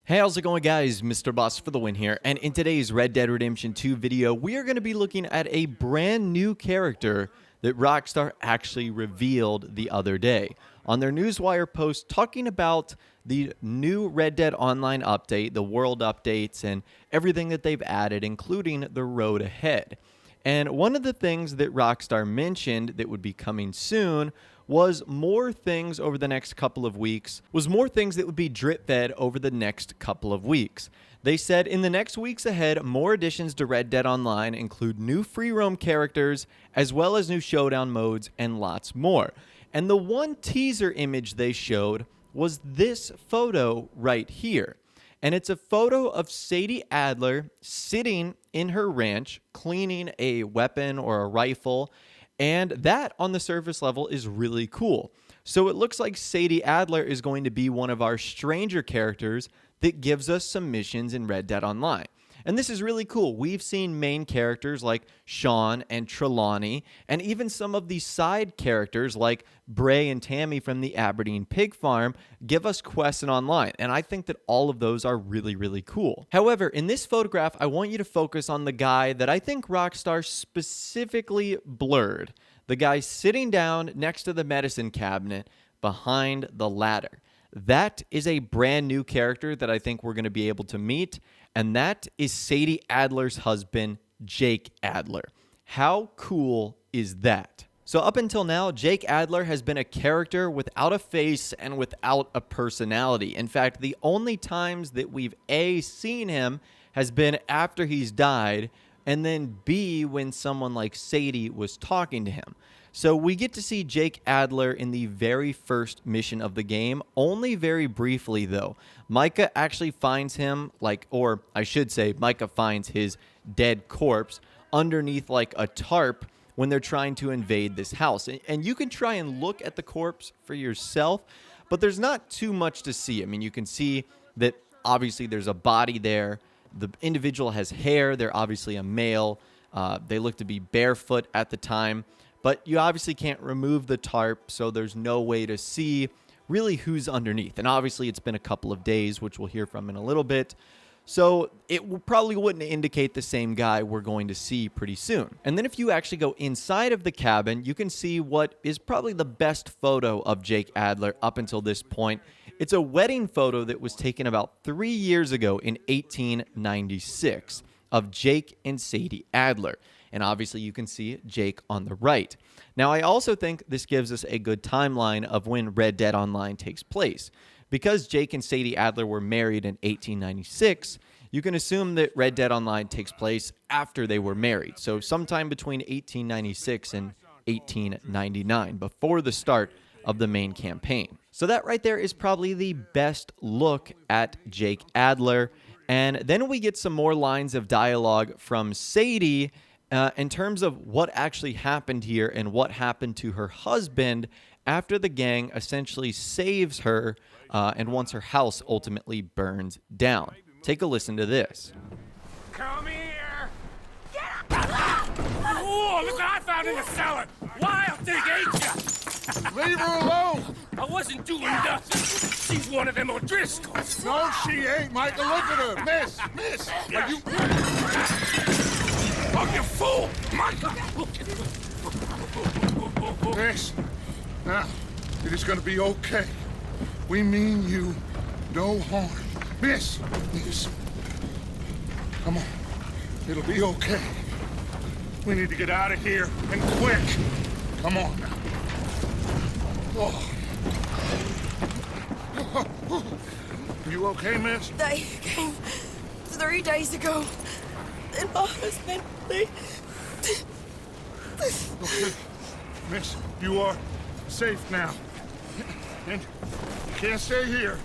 Hey, how's it going, guys? Mr. Boss for the win here, and in today's Red Dead Redemption 2 video, we are going to be looking at a brand new character that Rockstar actually revealed the other day on their Newswire post talking about the new Red Dead Online update, the world updates, and everything that they've added, including the road ahead. And one of the things that Rockstar mentioned that would be coming soon was more things over the next couple of weeks, that would be drip fed over the next couple of weeks. They said in the next weeks ahead, more additions to Red Dead Online include new free roam characters, as well as new showdown modes and lots more. And the one teaser image they showed was this photo right here. And it's a photo of Sadie Adler sitting in her ranch, cleaning a weapon or a rifle. And that, on the surface level, is really cool. So it looks like Sadie Adler is going to be one of our stranger characters that gives us some missions in Red Dead Online. And this is really cool. We've seen main characters like Sean and Trelawney, and even some of the side characters like Bray and Tammy from the Aberdeen Pig Farm give us quests in Online. And I think that all of those are really, really cool. However, in this photograph, I want you to focus on the guy that I think Rockstar specifically blurred. The guy sitting down next to the medicine cabinet behind the ladder. That is a brand new character that I think we're going to be able to meet, and that is Sadie Adler's husband, Jake Adler. How cool is that? So up until now, Jake Adler has been a character without a face and without a personality. In fact, the only times that we've A, seen him has been after he's died, and then B, when someone like Sadie was talking to him. So we get to see Jake Adler in the very first mission of the game, only very briefly though. Micah actually finds him, or I should say, Micah finds his dead corpse underneath like a tarp when they're trying to invade this house. And you can try and look at the corpse for yourself, but there's not too much to see. I mean, you can see that obviously there's a body there. The individual has hair. They're obviously a male. They look to be barefoot at the time. But you obviously can't remove the tarp, so there's no way to see really who's underneath. And obviously it's been a couple of days, which we'll hear from in a little bit. So it probably wouldn't indicate the same guy we're going to see pretty soon. And then if you actually go inside of the cabin, you can see what is probably the best photo of Jake Adler up until this point. It's a wedding photo that was taken about 3 years ago in 1896 of Jake and Sadie Adler. And obviously you can see Jake on the right. Now, I also think this gives us a good timeline of when Red Dead Online takes place. Because Jake and Sadie Adler were married in 1896, you can assume that Red Dead Online takes place after they were married. So sometime between 1896 and 1899, before the start of the main campaign. So that right there is probably the best look at Jake Adler. And then we get some more lines of dialogue from Sadie in terms of what actually happened here and what happened to her husband after the gang essentially saves her and once her house ultimately burns down. Take a listen to this. Come here! Get up! Oh, look what I found in the cellar! Wild thing, ain't ya? Leave her alone! I wasn't doing nothing. She's one of them O'Driscolls. No, she ain't, Michael. Look at her. Miss, are you... Oh, you fool! Michael! Miss, now, it is gonna be okay. We mean you no harm. Miss, come on. It'll be okay. We need to get out of here, and quick. Come on now. Oh. You okay, miss? They came 3 days ago. And my husband, Okay. Miss, you are safe now. And you can't stay here.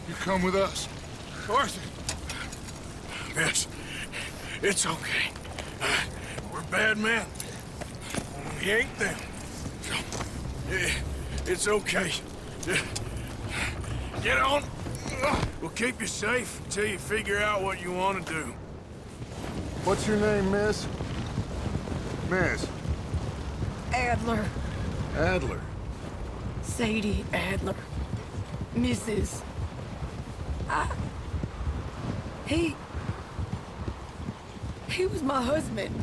You come with us. Arthur. Miss, it's okay. We're bad men. We ain't them. It's okay. Get on. We'll keep you safe until you figure out what you want to do. What's your name, miss? Miss? Adler. Adler. Sadie Adler. Mrs. He was my husband.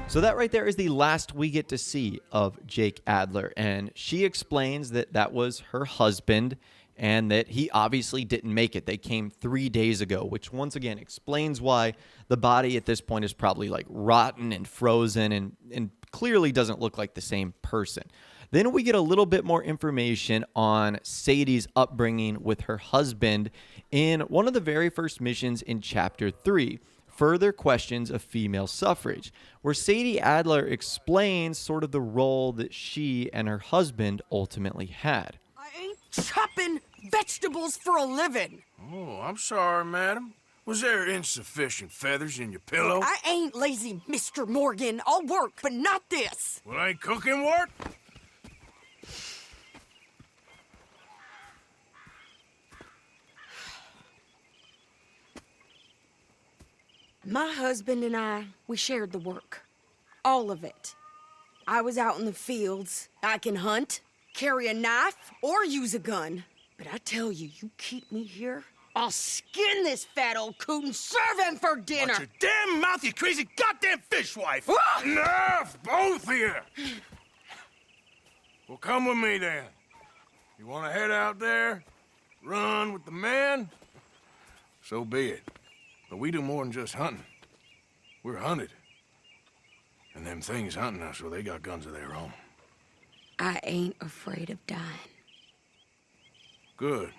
So that right there is the last we get to see of Jake Adler, and she explains that that was her husband and that he obviously didn't make it. They came 3 days ago, which once again explains why the body at this point is probably like rotten and frozen and clearly doesn't look like the same person. Then we get a little bit more information on Sadie's upbringing with her husband in one of the very first missions in Chapter 3. Further questions of female suffrage, where Sadie Adler explains sort of the role that she and her husband ultimately had. I ain't chopping vegetables for a living. Oh, I'm sorry, madam. Was there insufficient feathers in your pillow? I ain't lazy, Mr. Morgan. I'll work, but not this. Well, ain't cooking work? My husband and I, we shared the work. All of it. I was out in the fields. I can hunt, carry a knife, or use a gun. But I tell you, you keep me here, I'll skin this fat old coot and serve him for dinner. Watch your damn mouth, you crazy goddamn fishwife! Ah! Enough, both of you! Well, come with me then. You want to head out there, run with the men? So be it. But we do more than just hunting. We're hunted. And them things hunting us, well, they got guns of their own. I ain't afraid of dying. Good.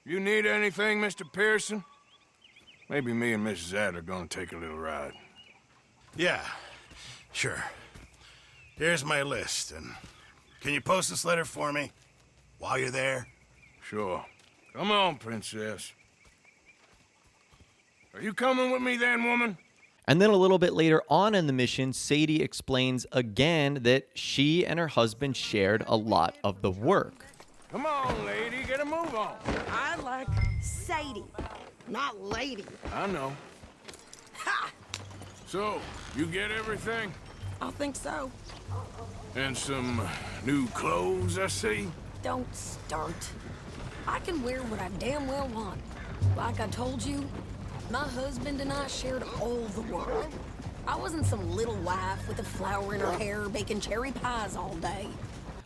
You need anything, Mr. Pearson? Maybe me and Mrs. Adler are gonna take a little ride. Yeah, sure. Here's my list, and can you post this letter for me while you're there? Sure. Come on, princess. Are you coming with me then, woman? And then a little bit later on in the mission, Sadie explains again that she and her husband shared a lot of the work. Come on, lady, get a move on. I like Sadie, not lady. I know. Ha! So, you get everything? I think so. And some new clothes, I see? Don't start. I can wear what I damn well want. Like I told you, my husband and I shared all the work. I wasn't some little wife with a flower in her hair baking cherry pies all day.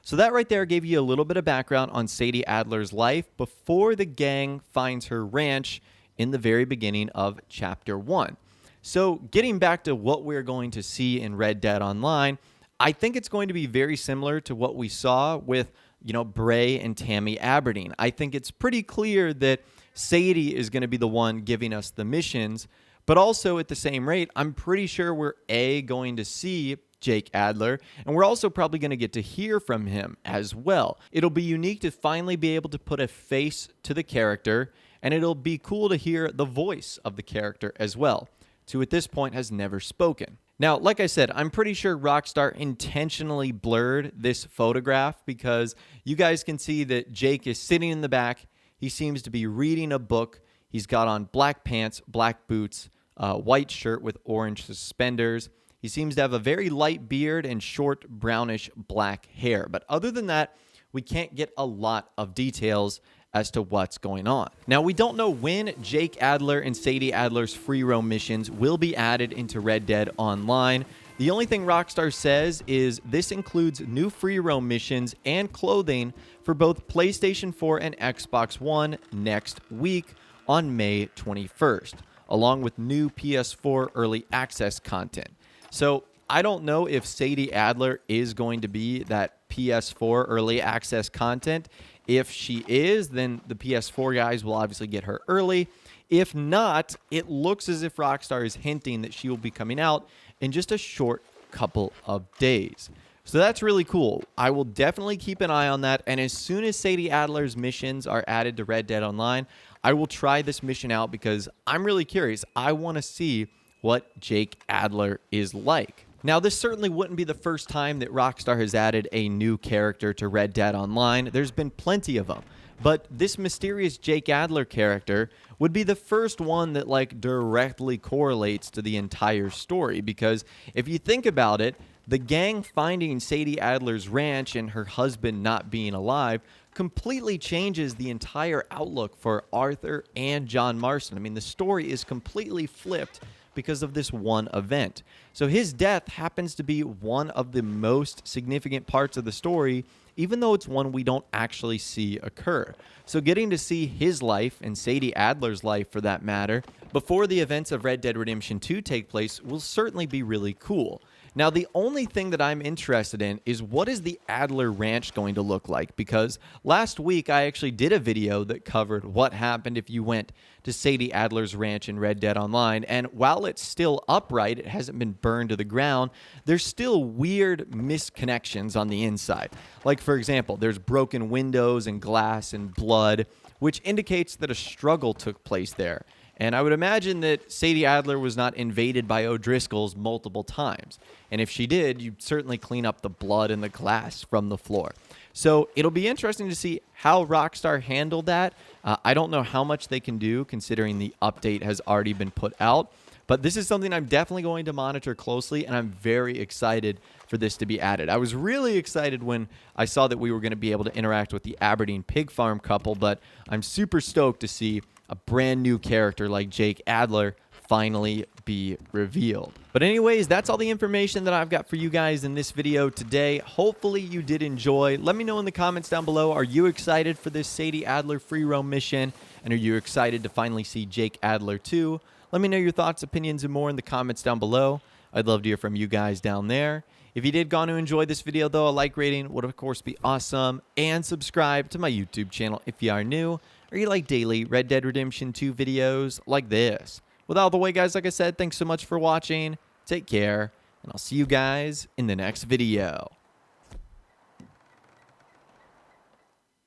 So that right there gave you a little bit of background on Sadie Adler's life before the gang finds her ranch in the very beginning of Chapter 1. So getting back to what we're going to see in Red Dead Online, I think it's going to be very similar to what we saw with, Bray and Tammy Aberdeen. I think it's pretty clear that Sadie is going to be the one giving us the missions, but also at the same rate, I'm pretty sure we're going to see Jake Adler, and we're also probably going to get to hear from him as well. It'll be unique to finally be able to put a face to the character, and it'll be cool to hear the voice of the character as well, who at this point has never spoken. Now, like I said, I'm pretty sure Rockstar intentionally blurred this photograph because you guys can see that Jake is sitting in the back. He seems to be reading a book. He's got on black pants, black boots, white shirt with orange suspenders. He seems to have a very light beard and short brownish black hair. But other than that, we can't get a lot of details as to what's going on. Now, we don't know when Jake Adler and Sadie Adler's free roam missions will be added into Red Dead Online. The only thing Rockstar says is this includes new free roam missions and clothing for both PlayStation 4 and Xbox One next week on May 21st, along with new PS4 early access content. So I don't know if Sadie Adler is going to be that PS4 early access content. If she is, then the PS4 guys will obviously get her early. If not, it looks as if Rockstar is hinting that she will be coming out in just a short couple of days. So that's really cool. I will definitely keep an eye on that. And as soon as Sadie Adler's missions are added to Red Dead Online, I will try this mission out because I'm really curious. I want to see what Jake Adler is like. Now, this certainly wouldn't be the first time that Rockstar has added a new character to Red Dead Online. There's been plenty of them. But this mysterious Jake Adler character would be the first one that directly correlates to the entire story, because if you think about it, the gang finding Sadie Adler's ranch and her husband not being alive completely changes the entire outlook for Arthur and John Marston. I mean, the story is completely flipped because of this one event. So his death happens to be one of the most significant parts of the story, even though it's one we don't actually see occur. So getting to see his life, and Sadie Adler's life for that matter, before the events of Red Dead Redemption 2 take place will certainly be really cool. Now, the only thing that I'm interested in is what is the Adler Ranch going to look like? Because last week I actually did a video that covered what happened if you went to Sadie Adler's ranch in Red Dead Online, and while it's still upright, it hasn't been burned to the ground, there's still weird misconnections on the inside. Like, for example, there's broken windows and glass and blood, which indicates that a struggle took place there. And I would imagine that Sadie Adler was not invaded by O'Driscolls multiple times. And if she did, you'd certainly clean up the blood and the glass from the floor. So it'll be interesting to see how Rockstar handled that. I don't know how much they can do considering the update has already been put out. But this is something I'm definitely going to monitor closely, and I'm very excited for this to be added. I was really excited when I saw that we were going to be able to interact with the Aberdeen pig farm couple, but I'm super stoked to see a brand new character like Jake Adler finally be revealed. But anyways, that's all the information that I've got for you guys in this video today. Hopefully you did enjoy. Let me know in the comments down below, are you excited for this Sadie Adler free roam mission? And are you excited to finally see Jake Adler too? Let me know your thoughts, opinions, and more in the comments down below. I'd love to hear from you guys down there. If you did go on to enjoy this video, though, a like rating would, of course, be awesome. And subscribe to my YouTube channel if you are new, or you like daily Red Dead Redemption 2 videos like this. With all the way, guys, like I said, thanks so much for watching. Take care, and I'll see you guys in the next video.